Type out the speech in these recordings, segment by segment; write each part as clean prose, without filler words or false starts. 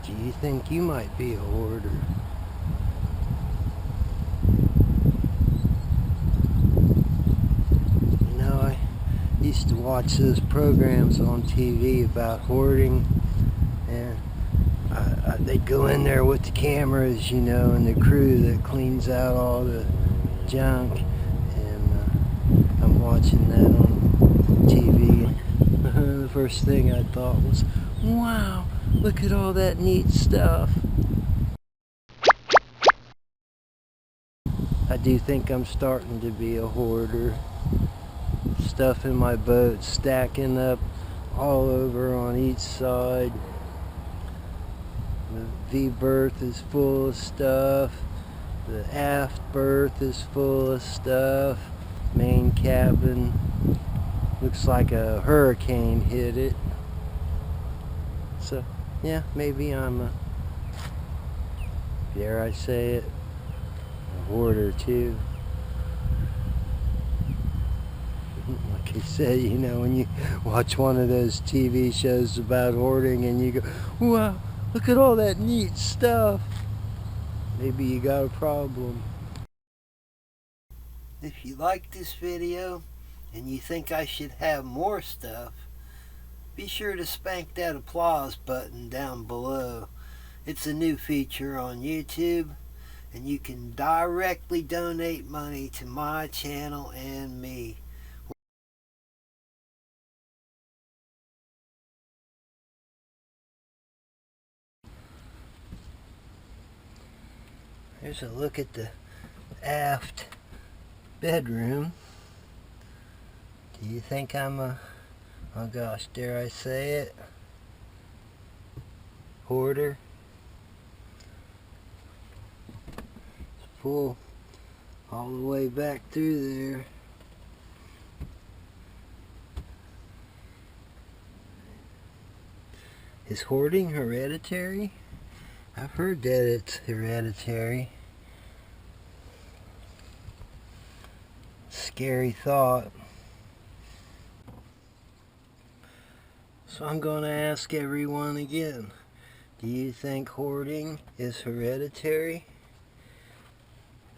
Do you think you might be a hoarder? You know, I used to watch those programs on TV about hoarding, and they'd go in there with the cameras, you know, and the crew that cleans out all the junk, and I'm watching that on TV. The first thing I thought was, wow, look at all that neat stuff. I do think I'm starting to be a hoarder. Stuff in my boat stacking up all over on each side. The V berth is full of stuff. The aft berth is full of stuff. Main cabin looks like a hurricane hit it. So yeah, maybe I'm a, dare I say it, a hoarder too. Like I said, you know, when you watch one of those TV shows about hoarding and you go, wow, look at all that neat stuff, maybe you got a problem. If you like this video and you think I should have more stuff, be sure to spank that applause button down below. It's a new feature on YouTube, and you can directly donate money to my channel and me. Here's a look at the aft bedroom. Do you think I'm a, oh gosh, dare I say it, hoarder? It's full all the way back through there. Is hoarding hereditary? I've heard that it's hereditary. Scary thought. So I'm going to ask everyone again. Do you think hoarding is hereditary?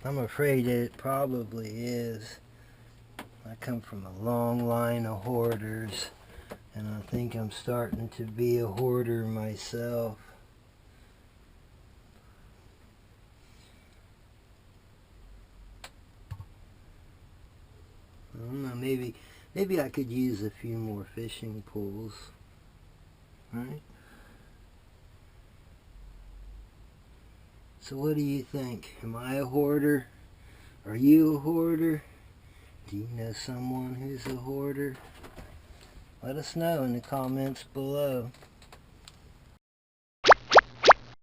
I'm afraid it probably is. I come from a long line of hoarders, and I think I'm starting to be a hoarder myself. I don't know, maybe I could use a few more fishing poles, right? So what do you think? Am I a hoarder? Are you a hoarder? Do you know someone who's a hoarder? Let us know in the comments below.